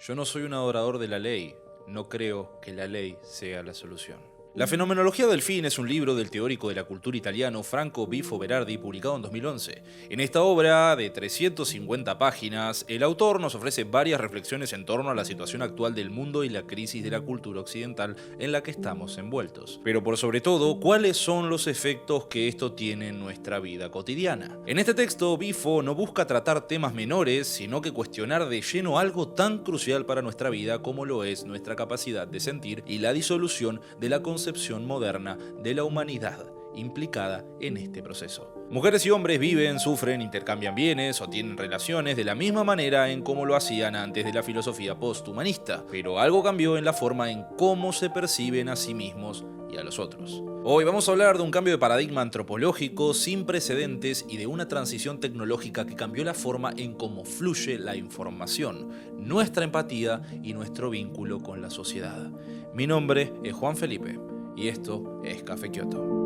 Yo no soy un adorador de la ley, no creo que la ley sea la solución. La fenomenología del fin es un libro del teórico de la cultura italiano Franco Bifo Berardi, publicado en 2011. En esta obra de 350 páginas, el autor nos ofrece varias reflexiones en torno a la situación actual del mundo y la crisis de la cultura occidental en la que estamos envueltos. Pero por sobre todo, ¿cuáles son los efectos que esto tiene en nuestra vida cotidiana? En este texto, Bifo no busca tratar temas menores, sino que cuestionar de lleno algo tan crucial para nuestra vida como lo es nuestra capacidad de sentir y la disolución de la concepción moderna de la humanidad implicada en este proceso. Mujeres y hombres viven, sufren, intercambian bienes o tienen relaciones de la misma manera en cómo lo hacían antes de la filosofía posthumanista, pero algo cambió en la forma en cómo se perciben a sí mismos y a los otros. Hoy vamos a hablar de un cambio de paradigma antropológico sin precedentes y de una transición tecnológica que cambió la forma en cómo fluye la información, nuestra empatía y nuestro vínculo con la sociedad. Mi nombre es Juan Felipe y esto es Café Kioto.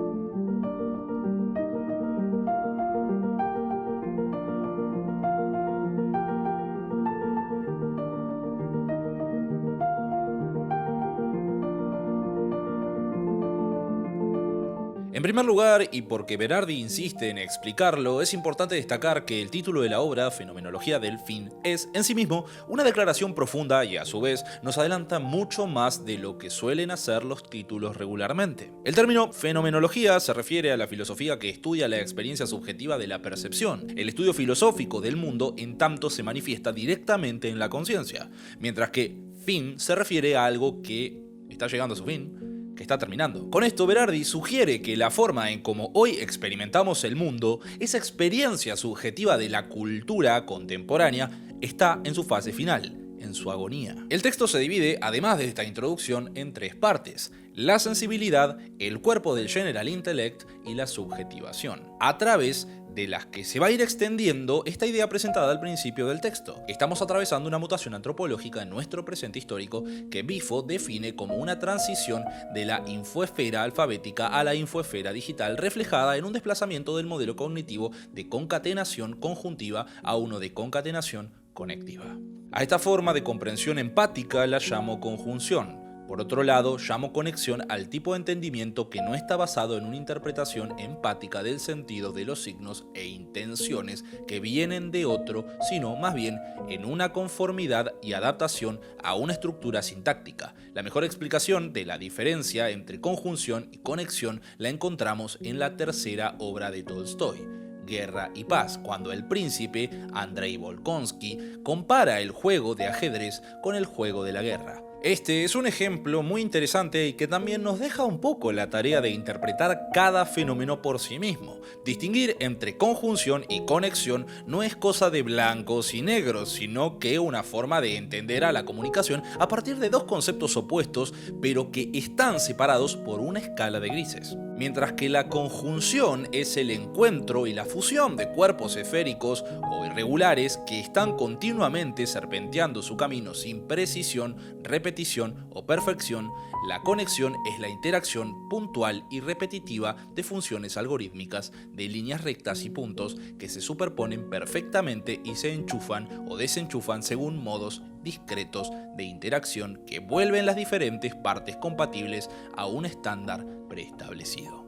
En primer lugar, y porque Berardi insiste en explicarlo, es importante destacar que el título de la obra, Fenomenología del fin, es, en sí mismo, una declaración profunda y, a su vez, nos adelanta mucho más de lo que suelen hacer los títulos regularmente. El término fenomenología se refiere a la filosofía que estudia la experiencia subjetiva de la percepción, el estudio filosófico del mundo en tanto se manifiesta directamente en la conciencia, mientras que fin se refiere a algo que está llegando a su fin, que está terminando. Con esto, Berardi sugiere que la forma en cómo hoy experimentamos el mundo, esa experiencia subjetiva de la cultura contemporánea, está en su fase final, en su agonía. El texto se divide, además de esta introducción, en tres partes: la sensibilidad, el cuerpo del general intellect y la subjetivación, a través de las que se va a ir extendiendo esta idea presentada al principio del texto. Estamos atravesando una mutación antropológica en nuestro presente histórico que Bifo define como una transición de la infoesfera alfabética a la infoesfera digital, reflejada en un desplazamiento del modelo cognitivo de concatenación conjuntiva a uno de concatenación conectiva. A esta forma de comprensión empática la llamo conjunción. Por otro lado, llamo conexión al tipo de entendimiento que no está basado en una interpretación empática del sentido de los signos e intenciones que vienen de otro, sino más bien en una conformidad y adaptación a una estructura sintáctica. La mejor explicación de la diferencia entre conjunción y conexión la encontramos en la tercera obra de Tolstoy, Guerra y Paz, cuando el príncipe Andrei Bolkonsky compara el juego de ajedrez con el juego de la guerra. Este es un ejemplo muy interesante y que también nos deja un poco la tarea de interpretar cada fenómeno por sí mismo. Distinguir entre conjunción y conexión no es cosa de blancos y negros, sino que una forma de entender a la comunicación a partir de dos conceptos opuestos, pero que están separados por una escala de grises. Mientras que la conjunción es el encuentro y la fusión de cuerpos esféricos o irregulares que están continuamente serpenteando su camino sin precisión, repetición o perfección, la conexión es la interacción puntual y repetitiva de funciones algorítmicas de líneas rectas y puntos que se superponen perfectamente y se enchufan o desenchufan según modos discretos de interacción que vuelven las diferentes partes compatibles a un estándar preestablecido.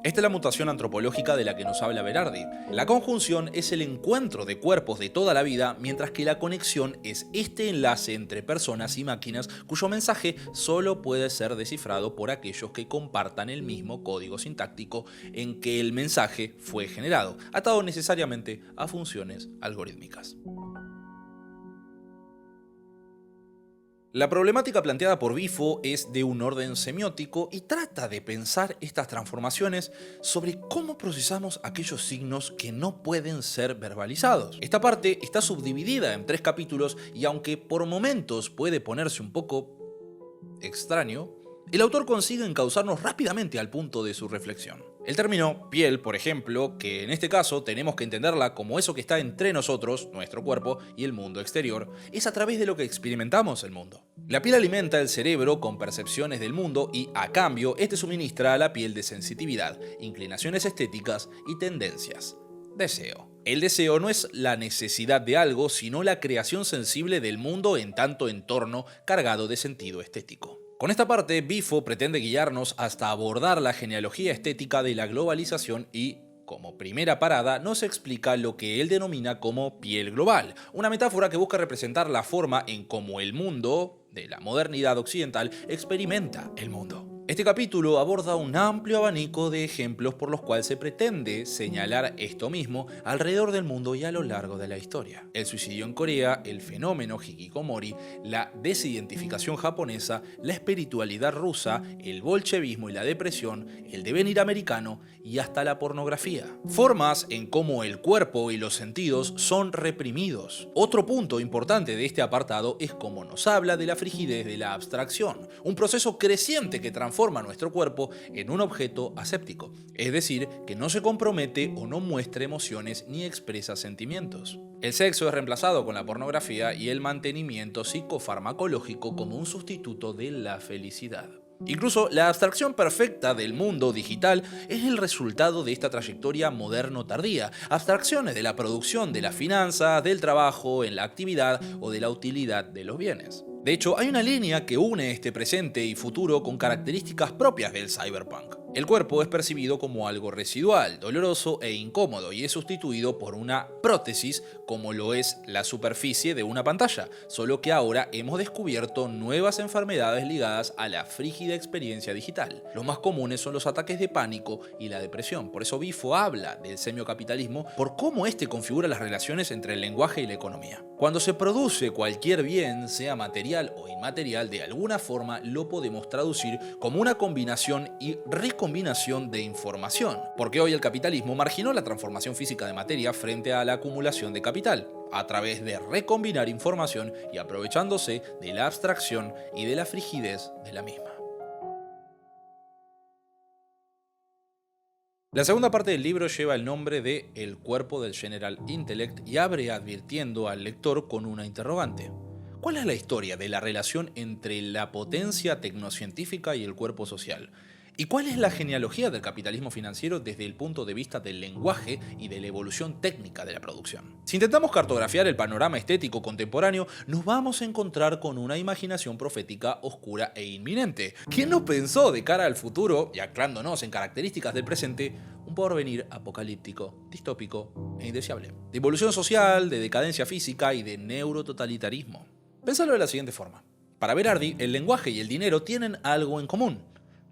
Esta es la mutación antropológica de la que nos habla Berardi. La conjunción es el encuentro de cuerpos de toda la vida, mientras que la conexión es este enlace entre personas y máquinas cuyo mensaje solo puede ser descifrado por aquellos que compartan el mismo código sintáctico en que el mensaje fue generado, atado necesariamente a funciones algorítmicas. La problemática planteada por Bifo es de un orden semiótico y trata de pensar estas transformaciones sobre cómo procesamos aquellos signos que no pueden ser verbalizados. Esta parte está subdividida en 3 capítulos y aunque por momentos puede ponerse un poco extraño, el autor consigue encauzarnos rápidamente al punto de su reflexión. El término piel, por ejemplo, que en este caso tenemos que entenderla como eso que está entre nosotros, nuestro cuerpo, y el mundo exterior, es a través de lo que experimentamos el mundo. La piel alimenta el cerebro con percepciones del mundo y, a cambio, este suministra a la piel de sensitividad, inclinaciones estéticas y tendencias. Deseo. El deseo no es la necesidad de algo, sino la creación sensible del mundo en tanto entorno cargado de sentido estético. Con esta parte, Bifo pretende guiarnos hasta abordar la genealogía estética de la globalización y, como primera parada, nos explica lo que él denomina como piel global, una metáfora que busca representar la forma en cómo el mundo de la modernidad occidental experimenta el mundo. Este capítulo aborda un amplio abanico de ejemplos por los cuales se pretende señalar esto mismo alrededor del mundo y a lo largo de la historia. El suicidio en Corea, el fenómeno hikikomori, la desidentificación japonesa, la espiritualidad rusa, el bolchevismo y la depresión, el devenir americano y hasta la pornografía. Formas en cómo el cuerpo y los sentidos son reprimidos. Otro punto importante de este apartado es cómo nos habla de la frigidez de la abstracción, un proceso creciente que transforma nuestro cuerpo en un objeto aséptico, es decir, que no se compromete o no muestra emociones ni expresa sentimientos. El sexo es reemplazado con la pornografía y el mantenimiento psicofarmacológico como un sustituto de la felicidad. Incluso la abstracción perfecta del mundo digital es el resultado de esta trayectoria moderno-tardía, abstracciones de la producción de las finanzas, del trabajo, en la actividad o de la utilidad de los bienes. De hecho, hay una línea que une este presente y futuro con características propias del cyberpunk. El cuerpo es percibido como algo residual, doloroso e incómodo y es sustituido por una prótesis como lo es la superficie de una pantalla, solo que ahora hemos descubierto nuevas enfermedades ligadas a la frígida experiencia digital. Los más comunes son los ataques de pánico y la depresión, por eso Bifo habla del semiocapitalismo por cómo este configura las relaciones entre el lenguaje y la economía. Cuando se produce cualquier bien, sea material o inmaterial, de alguna forma lo podemos traducir como una combinación y recombinación de información, porque hoy el capitalismo marginó la transformación física de materia frente a la acumulación de capital, a través de recombinar información y aprovechándose de la abstracción y de la frigidez de la misma. La segunda parte del libro lleva el nombre de El cuerpo del General Intellect y abre advirtiendo al lector con una interrogante. ¿Cuál es la historia de la relación entre la potencia tecnocientífica y el cuerpo social? ¿Y cuál es la genealogía del capitalismo financiero desde el punto de vista del lenguaje y de la evolución técnica de la producción? Si intentamos cartografiar el panorama estético contemporáneo, nos vamos a encontrar con una imaginación profética oscura e inminente. ¿Quién no pensó de cara al futuro, y anclándonos en características del presente, un porvenir apocalíptico, distópico e indeseable? De evolución social, de decadencia física y de neurototalitarismo. Pénsalo de la siguiente forma. Para Berardi, el lenguaje y el dinero tienen algo en común.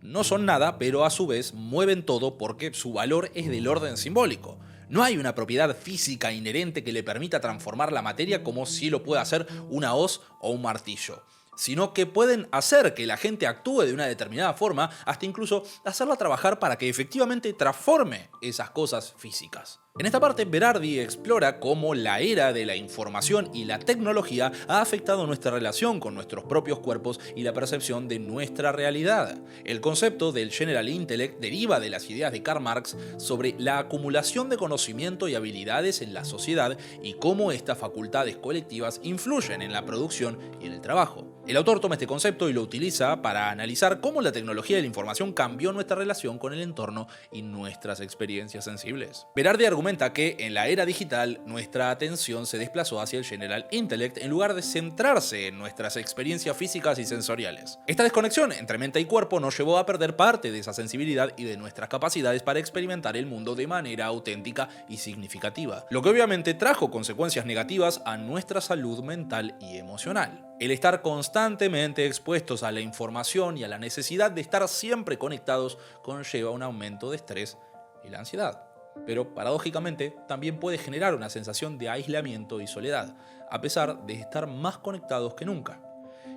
No son nada, pero a su vez mueven todo porque su valor es del orden simbólico. No hay una propiedad física inherente que le permita transformar la materia como si lo puede hacer una hoz o un martillo, sino que pueden hacer que la gente actúe de una determinada forma, hasta incluso hacerla trabajar para que efectivamente transforme esas cosas físicas. En esta parte, Berardi explora cómo la era de la información y la tecnología ha afectado nuestra relación con nuestros propios cuerpos y la percepción de nuestra realidad. El concepto del General Intellect deriva de las ideas de Karl Marx sobre la acumulación de conocimiento y habilidades en la sociedad y cómo estas facultades colectivas influyen en la producción y en el trabajo. El autor toma este concepto y lo utiliza para analizar cómo la tecnología de la información cambió nuestra relación con el entorno y nuestras experiencias sensibles. Berardi argumenta que en la era digital nuestra atención se desplazó hacia el General Intellect en lugar de centrarse en nuestras experiencias físicas y sensoriales. Esta desconexión entre mente y cuerpo nos llevó a perder parte de esa sensibilidad y de nuestras capacidades para experimentar el mundo de manera auténtica y significativa, lo que obviamente trajo consecuencias negativas a nuestra salud mental y emocional. El estar constantemente expuestos a la información y a la necesidad de estar siempre conectados conlleva un aumento de estrés y la ansiedad. Pero paradójicamente también puede generar una sensación de aislamiento y soledad, a pesar de estar más conectados que nunca.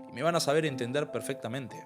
Y me van a saber entender perfectamente.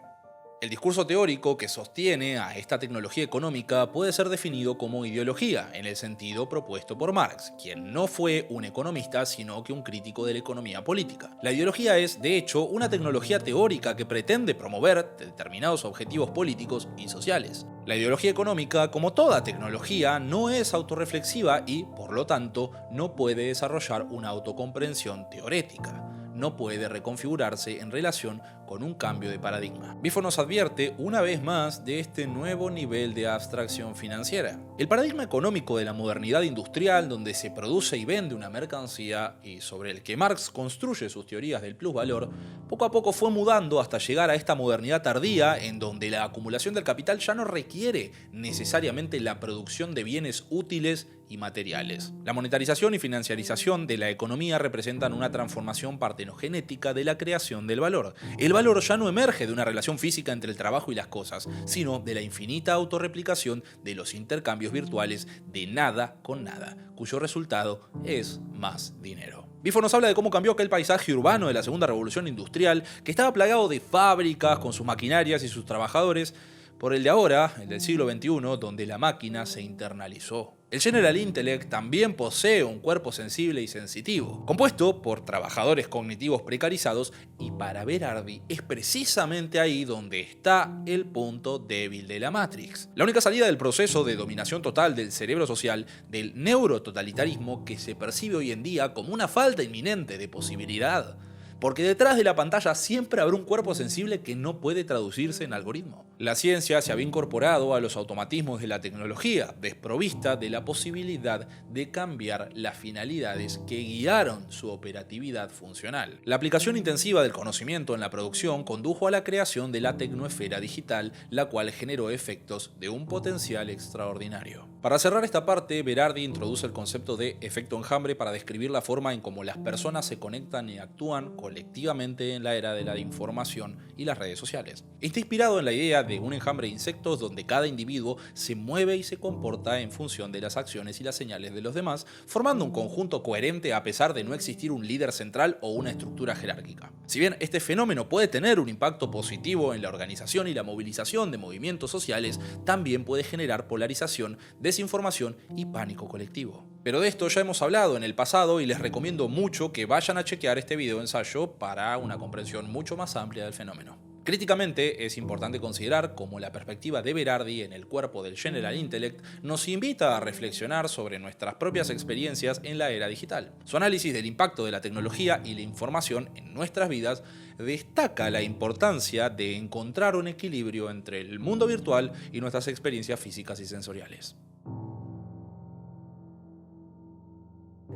El discurso teórico que sostiene a esta tecnología económica puede ser definido como ideología, en el sentido propuesto por Marx, quien no fue un economista sino que un crítico de la economía política. La ideología es, de hecho, una tecnología teórica que pretende promover determinados objetivos políticos y sociales. La ideología económica, como toda tecnología, no es autorreflexiva y, por lo tanto, no puede desarrollar una autocomprensión teorética. no puede reconfigurarse en relación con un cambio de paradigma. Bifo nos advierte una vez más de este nuevo nivel de abstracción financiera. El paradigma económico de la modernidad industrial, donde se produce y vende una mercancía y sobre el que Marx construye sus teorías del plusvalor, poco a poco fue mudando hasta llegar a esta modernidad tardía en donde la acumulación del capital ya no requiere necesariamente la producción de bienes útiles y materiales. La monetarización y financiarización de la economía representan una transformación partenogenética de la creación del valor. El valor ya no emerge de una relación física entre el trabajo y las cosas, sino de la infinita autorreplicación de los intercambios virtuales de nada con nada, cuyo resultado es más dinero. Bifo nos habla de cómo cambió aquel paisaje urbano de la segunda revolución industrial, que estaba plagado de fábricas con sus maquinarias y sus trabajadores, por el de ahora, el del siglo XXI, donde la máquina se internalizó. El General Intellect también posee un cuerpo sensible y sensitivo, compuesto por trabajadores cognitivos precarizados, y para Berardi es precisamente ahí donde está el punto débil de la Matrix. La única salida del proceso de dominación total del cerebro social, del neurototalitarismo que se percibe hoy en día como una falta inminente de posibilidad. Porque detrás de la pantalla siempre habrá un cuerpo sensible que no puede traducirse en algoritmo. La ciencia se había incorporado a los automatismos de la tecnología, desprovista de la posibilidad de cambiar las finalidades que guiaron su operatividad funcional. La aplicación intensiva del conocimiento en la producción condujo a la creación de la tecnoesfera digital, la cual generó efectos de un potencial extraordinario. Para cerrar esta parte, Berardi introduce el concepto de efecto enjambre para describir la forma en cómo las personas se conectan y actúan colectivamente en la era de la información y las redes sociales. Está inspirado en la idea de un enjambre de insectos donde cada individuo se mueve y se comporta en función de las acciones y las señales de los demás, formando un conjunto coherente a pesar de no existir un líder central o una estructura jerárquica. Si bien este fenómeno puede tener un impacto positivo en la organización y la movilización de movimientos sociales, también puede generar polarización, desinformación y pánico colectivo. Pero de esto ya hemos hablado en el pasado y les recomiendo mucho que vayan a chequear este video ensayo para una comprensión mucho más amplia del fenómeno. Críticamente, es importante considerar cómo la perspectiva de Berardi en el cuerpo del General Intellect nos invita a reflexionar sobre nuestras propias experiencias en la era digital. Su análisis del impacto de la tecnología y la información en nuestras vidas destaca la importancia de encontrar un equilibrio entre el mundo virtual y nuestras experiencias físicas y sensoriales.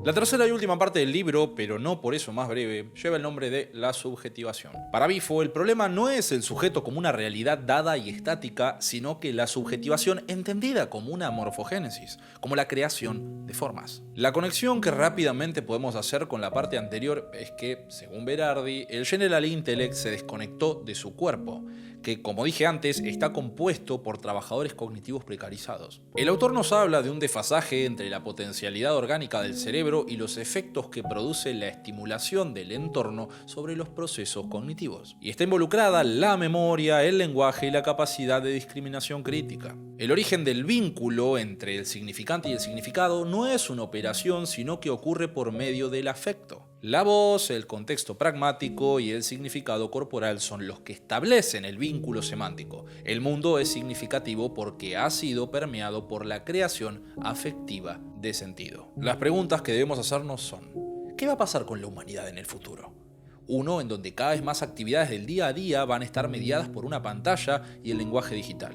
La tercera y última parte del libro, pero no por eso más breve, lleva el nombre de la subjetivación. Para Bifo, el problema no es el sujeto como una realidad dada y estática, sino que la subjetivación entendida como una morfogénesis, como la creación de formas. La conexión que rápidamente podemos hacer con la parte anterior es que, según Berardi, el General Intellect se desconectó de su cuerpo, que, como dije antes, está compuesto por trabajadores cognitivos precarizados. El autor nos habla de un desfasaje entre la potencialidad orgánica del cerebro y los efectos que produce la estimulación del entorno sobre los procesos cognitivos. Y está involucrada la memoria, el lenguaje y la capacidad de discriminación crítica. El origen del vínculo entre el significante y el significado no es una operación, sino que ocurre por medio del afecto. La voz, el contexto pragmático y el significado corporal son los que establecen el vínculo semántico. El mundo es significativo porque ha sido permeado por la creación afectiva de sentido. Las preguntas que debemos hacernos son: ¿qué va a pasar con la humanidad en el futuro? Uno en donde cada vez más actividades del día a día van a estar mediadas por una pantalla y el lenguaje digital.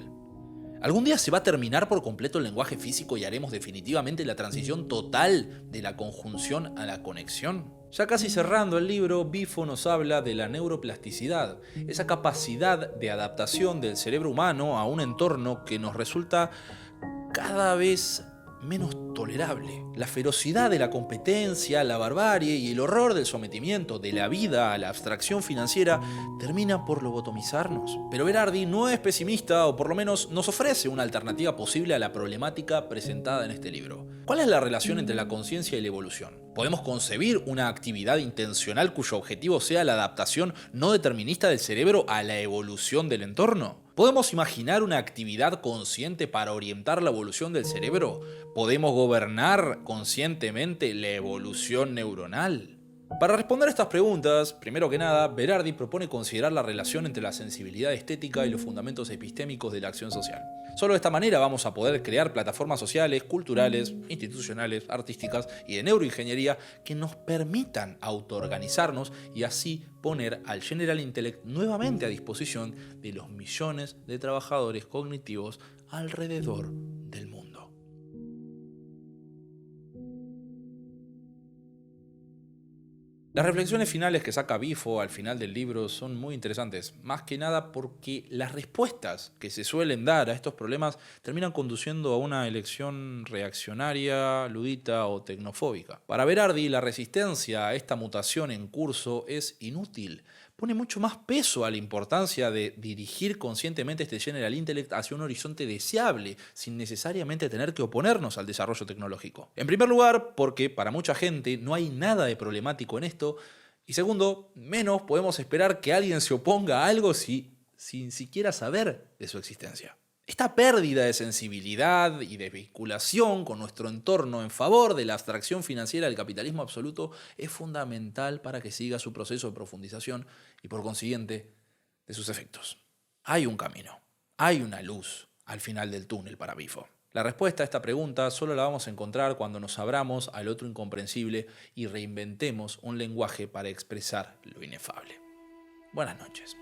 ¿Algún día se va a terminar por completo el lenguaje físico y haremos definitivamente la transición total de la conjunción a la conexión? Ya casi cerrando el libro, Bifo nos habla de la neuroplasticidad, esa capacidad de adaptación del cerebro humano a un entorno que nos resulta cada vez menos tolerable. La ferocidad de la competencia, la barbarie y el horror del sometimiento de la vida a la abstracción financiera termina por lobotomizarnos. Pero Berardi no es pesimista, o por lo menos nos ofrece una alternativa posible a la problemática presentada en este libro. ¿Cuál es la relación entre la conciencia y la evolución? ¿Podemos concebir una actividad intencional cuyo objetivo sea la adaptación no determinista del cerebro a la evolución del entorno? ¿Podemos imaginar una actividad consciente para orientar la evolución del cerebro? ¿Podemos gobernar conscientemente la evolución neuronal? Para responder a estas preguntas, primero que nada, Berardi propone considerar la relación entre la sensibilidad estética y los fundamentos epistémicos de la acción social. Solo de esta manera vamos a poder crear plataformas sociales, culturales, institucionales, artísticas y de neuroingeniería que nos permitan autoorganizarnos y así poner al General Intellect nuevamente a disposición de los millones de trabajadores cognitivos alrededor del mundo. Las reflexiones finales que saca Bifo al final del libro son muy interesantes, más que nada porque las respuestas que se suelen dar a estos problemas terminan conduciendo a una elección reaccionaria, ludita o tecnofóbica. Para Berardi, la resistencia a esta mutación en curso es inútil. Pone mucho más peso a la importancia de dirigir conscientemente este General Intellect hacia un horizonte deseable, sin necesariamente tener que oponernos al desarrollo tecnológico. En primer lugar, porque para mucha gente no hay nada de problemático en esto, y segundo, menos podemos esperar que alguien se oponga a algo sin siquiera saber de su existencia. Esta pérdida de sensibilidad y de vinculación con nuestro entorno en favor de la abstracción financiera del capitalismo absoluto es fundamental para que siga su proceso de profundización y por consiguiente de sus efectos. Hay un camino, hay una luz al final del túnel para Bifo. La respuesta a esta pregunta solo la vamos a encontrar cuando nos abramos al otro incomprensible y reinventemos un lenguaje para expresar lo inefable. Buenas noches.